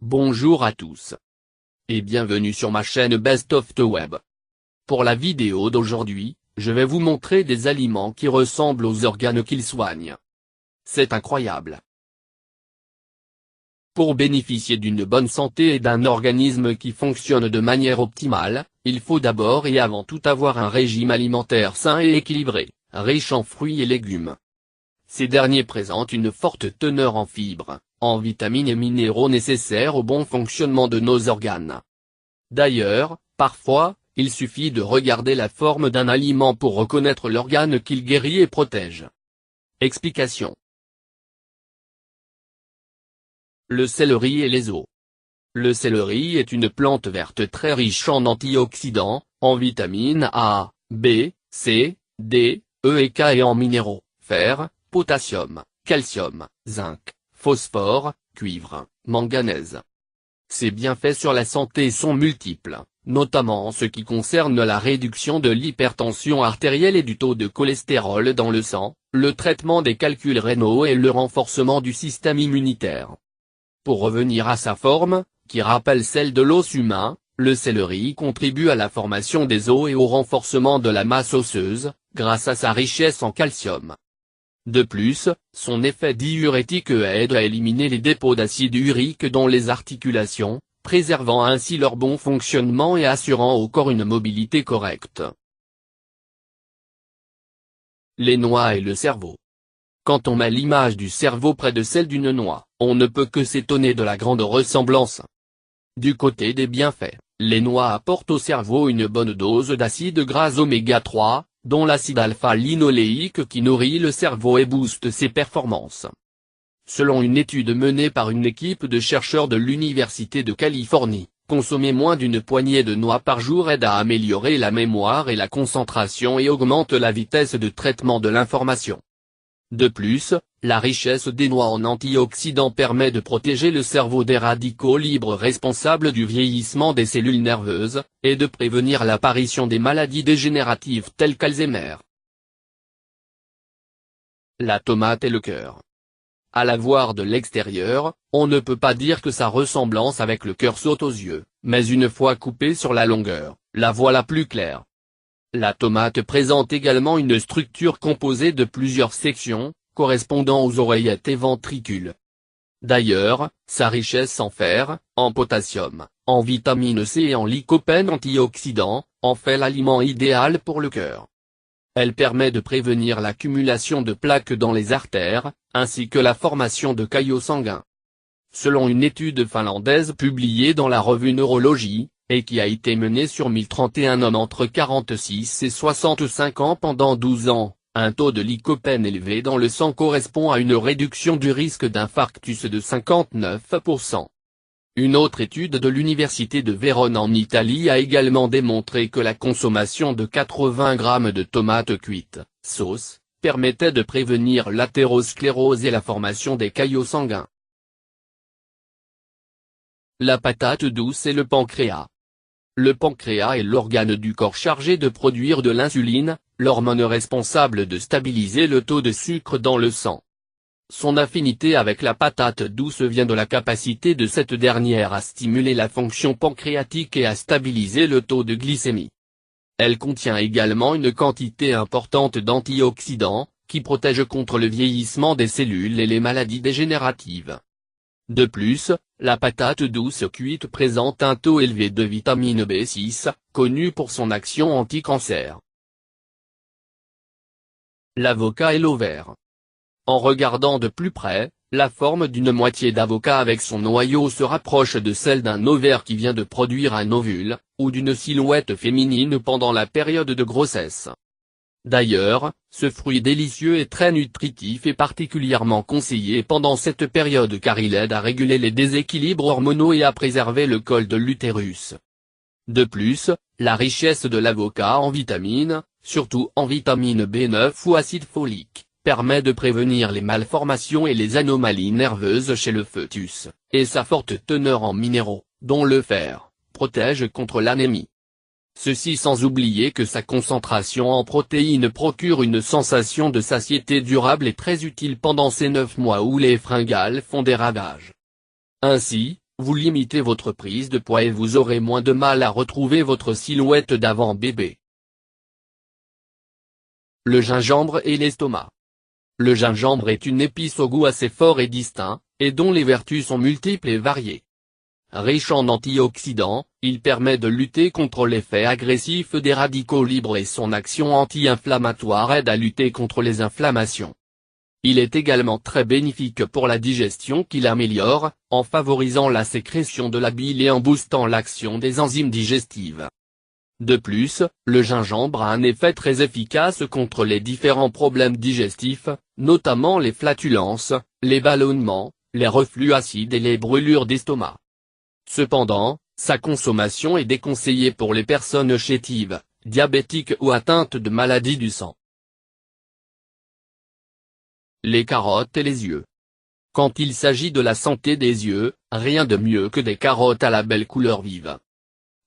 Bonjour à tous. Et bienvenue sur ma chaîne Best of the Web. Pour la vidéo d'aujourd'hui, je vais vous montrer des aliments qui ressemblent aux organes qu'ils soignent. C'est incroyable. Pour bénéficier d'une bonne santé et d'un organisme qui fonctionne de manière optimale, il faut d'abord et avant tout avoir un régime alimentaire sain et équilibré, riche en fruits et légumes. Ces derniers présentent une forte teneur en fibres, en vitamines et minéraux nécessaires au bon fonctionnement de nos organes. D'ailleurs, parfois, il suffit de regarder la forme d'un aliment pour reconnaître l'organe qu'il guérit et protège. Explication. Le céleri et les os. Le céleri est une plante verte très riche en antioxydants, en vitamines A, B, C, D, E et K et en minéraux, fer, potassium, calcium, zinc, phosphore, cuivre, manganèse. Ses bienfaits sur la santé sont multiples, notamment en ce qui concerne la réduction de l'hypertension artérielle et du taux de cholestérol dans le sang, le traitement des calculs rénaux et le renforcement du système immunitaire. Pour revenir à sa forme, qui rappelle celle de l'os humain, le céleri contribue à la formation des os et au renforcement de la masse osseuse, grâce à sa richesse en calcium. De plus, son effet diurétique aide à éliminer les dépôts d'acide urique dans les articulations, préservant ainsi leur bon fonctionnement et assurant au corps une mobilité correcte. Les noix et le cerveau. Quand on met l'image du cerveau près de celle d'une noix, on ne peut que s'étonner de la grande ressemblance. Du côté des bienfaits, les noix apportent au cerveau une bonne dose d'acides gras oméga 3, dont l'acide alpha-linoléique qui nourrit le cerveau et booste ses performances. Selon une étude menée par une équipe de chercheurs de l'Université de Californie, consommer moins d'une poignée de noix par jour aide à améliorer la mémoire et la concentration et augmente la vitesse de traitement de l'information. De plus, la richesse des noix en antioxydants permet de protéger le cerveau des radicaux libres responsables du vieillissement des cellules nerveuses, et de prévenir l'apparition des maladies dégénératives telles qu'Alzheimer. La tomate et le cœur. À la voir de l'extérieur, on ne peut pas dire que sa ressemblance avec le cœur saute aux yeux, mais une fois coupée sur la longueur, la voilà plus claire. La tomate présente également une structure composée de plusieurs sections, correspondant aux oreillettes et ventricules. D'ailleurs, sa richesse en fer, en potassium, en vitamine C et en lycopène antioxydant, en fait l'aliment idéal pour le cœur. Elle permet de prévenir l'accumulation de plaques dans les artères, ainsi que la formation de caillots sanguins. Selon une étude finlandaise publiée dans la revue Neurologie, et qui a été menée sur 1031 hommes entre 46 et 65 ans pendant 12 ans, un taux de lycopène élevé dans le sang correspond à une réduction du risque d'infarctus de 59%. Une autre étude de l'université de Vérone en Italie a également démontré que la consommation de 80 grammes de tomates cuites, sauce, permettait de prévenir l'athérosclérose et la formation des caillots sanguins. La patate douce et le pancréas. Le pancréas est l'organe du corps chargé de produire de l'insuline, l'hormone responsable de stabiliser le taux de sucre dans le sang. Son affinité avec la patate douce vient de la capacité de cette dernière à stimuler la fonction pancréatique et à stabiliser le taux de glycémie. Elle contient également une quantité importante d'antioxydants, qui protègent contre le vieillissement des cellules et les maladies dégénératives. De plus, la patate douce cuite présente un taux élevé de vitamine B6, connue pour son action anti-cancer. L'avocat et l'ovaire. En regardant de plus près, la forme d'une moitié d'avocat avec son noyau se rapproche de celle d'un ovaire qui vient de produire un ovule, ou d'une silhouette féminine pendant la période de grossesse. D'ailleurs, ce fruit délicieux est très nutritif et particulièrement conseillé pendant cette période car il aide à réguler les déséquilibres hormonaux et à préserver le col de l'utérus. De plus, la richesse de l'avocat en vitamines, surtout en vitamine B9 ou acide folique, permet de prévenir les malformations et les anomalies nerveuses chez le fœtus, et sa forte teneur en minéraux, dont le fer, protège contre l'anémie. Ceci sans oublier que sa concentration en protéines procure une sensation de satiété durable et très utile pendant ces 9 mois où les fringales font des ravages. Ainsi, Vous limitez votre prise de poids et vous aurez moins de mal à retrouver votre silhouette d'avant bébé. Le gingembre et l'estomac. Le gingembre est une épice au goût assez fort et distinct, et dont les vertus sont multiples et variées. Riche en antioxydants, il permet de lutter contre l'effet agressif des radicaux libres et son action anti-inflammatoire aide à lutter contre les inflammations. Il est également très bénéfique pour la digestion qu'il améliore, en favorisant la sécrétion de la bile et en boostant l'action des enzymes digestives. De plus, le gingembre a un effet très efficace contre les différents problèmes digestifs, notamment les flatulences, les ballonnements, les reflux acides et les brûlures d'estomac. Cependant, sa consommation est déconseillée pour les personnes chétives, diabétiques ou atteintes de maladies du sang. Les carottes et les yeux. Quand il s'agit de la santé des yeux, rien de mieux que des carottes à la belle couleur vive.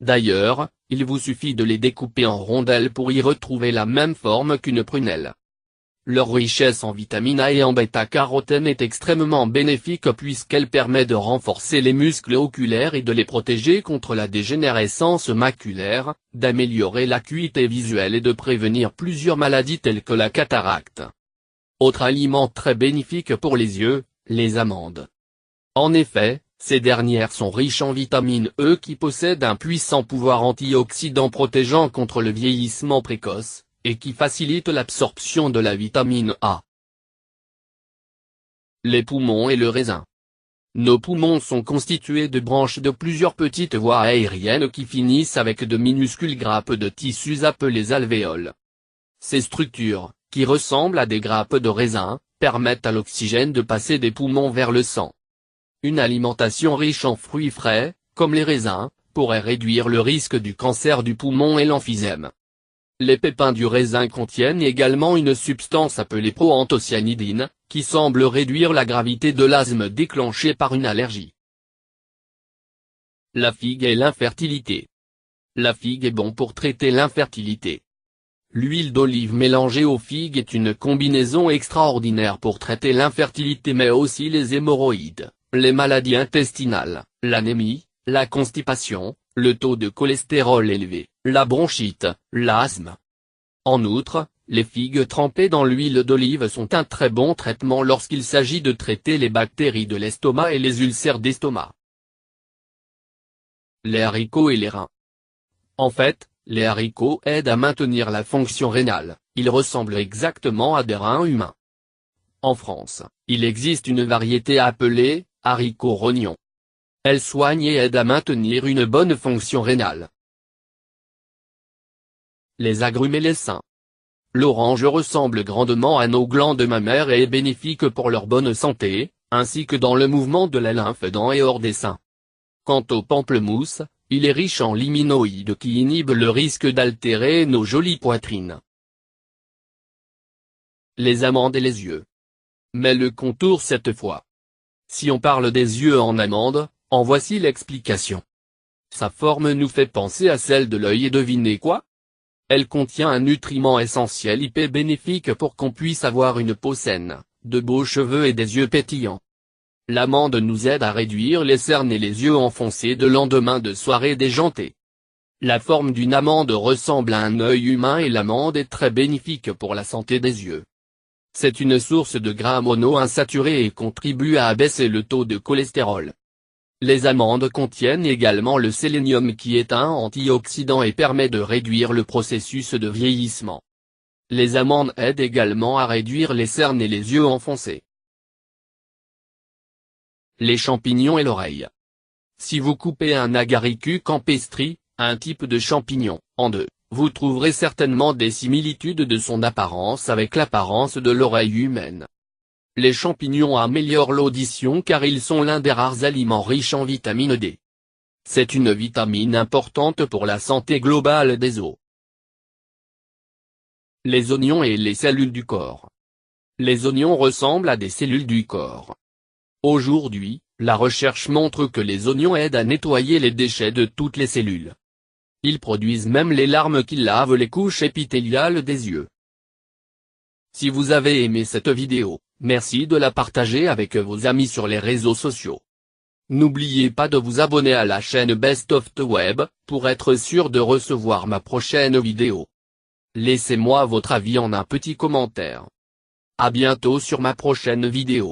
D'ailleurs, il vous suffit de les découper en rondelles pour y retrouver la même forme qu'une prunelle. Leur richesse en vitamine A et en bêta-carotène est extrêmement bénéfique puisqu'elle permet de renforcer les muscles oculaires et de les protéger contre la dégénérescence maculaire, d'améliorer l'acuité visuelle et de prévenir plusieurs maladies telles que la cataracte. Autre aliment très bénéfique pour les yeux, les amandes. En effet, ces dernières sont riches en vitamine E qui possède un puissant pouvoir antioxydant protégeant contre le vieillissement précoce, et qui facilite l'absorption de la vitamine A. Les poumons et le raisin. Nos poumons sont constitués de branches de plusieurs petites voies aériennes qui finissent avec de minuscules grappes de tissus appelées alvéoles. Ces structures, qui ressemblent à des grappes de raisin, permettent à l'oxygène de passer des poumons vers le sang. Une alimentation riche en fruits frais, comme les raisins, pourrait réduire le risque du cancer du poumon et l'emphysème. Les pépins du raisin contiennent également une substance appelée proanthocyanidine, qui semble réduire la gravité de l'asthme déclenché par une allergie. La figue et l'infertilité. La figue est bon pour traiter l'infertilité. L'huile d'olive mélangée aux figues est une combinaison extraordinaire pour traiter l'infertilité mais aussi les hémorroïdes, les maladies intestinales, l'anémie, la constipation, le taux de cholestérol élevé, la bronchite, l'asthme. En outre, les figues trempées dans l'huile d'olive sont un très bon traitement lorsqu'il s'agit de traiter les bactéries de l'estomac et les ulcères d'estomac. Les haricots et les reins. En fait, les haricots aident à maintenir la fonction rénale, ils ressemblent exactement à des reins humains. En France, il existe une variété appelée haricot rognon. Elle soigne et aide à maintenir une bonne fonction rénale. Les agrumes et les seins. L'orange ressemble grandement à nos glandes mammaires et est bénéfique pour leur bonne santé, ainsi que dans le mouvement de la lymphe dans et hors des seins. Quant au pamplemousse, il est riche en liminoïdes qui inhibent le risque d'altérer nos jolies poitrines. Les amandes et les yeux. Mais le contour cette fois. Si on parle des yeux en amande, en voici l'explication. Sa forme nous fait penser à celle de l'œil et devinez quoi? Elle contient un nutriment essentiel hyper bénéfique pour qu'on puisse avoir une peau saine, de beaux cheveux et des yeux pétillants. L'amande nous aide à réduire les cernes et les yeux enfoncés de lendemain de soirée déjantée. La forme d'une amande ressemble à un œil humain et l'amande est très bénéfique pour la santé des yeux. C'est une source de gras monoinsaturés et contribue à abaisser le taux de cholestérol. Les amandes contiennent également le sélénium qui est un antioxydant et permet de réduire le processus de vieillissement. Les amandes aident également à réduire les cernes et les yeux enfoncés. Les champignons et l'oreille. Si vous coupez un Agaricus campestri, un type de champignon, en deux, vous trouverez certainement des similitudes de son apparence avec l'apparence de l'oreille humaine. Les champignons améliorent l'audition car ils sont l'un des rares aliments riches en vitamine D. C'est une vitamine importante pour la santé globale des os. Les oignons et les cellules du corps. Les oignons ressemblent à des cellules du corps. Aujourd'hui, la recherche montre que les oignons aident à nettoyer les déchets de toutes les cellules. Ils produisent même les larmes qui lavent les couches épithéliales des yeux. Si vous avez aimé cette vidéo, merci de la partager avec vos amis sur les réseaux sociaux. N'oubliez pas de vous abonner à la chaîne Best of the Web, pour être sûr de recevoir ma prochaine vidéo. Laissez-moi votre avis en un petit commentaire. À bientôt sur ma prochaine vidéo.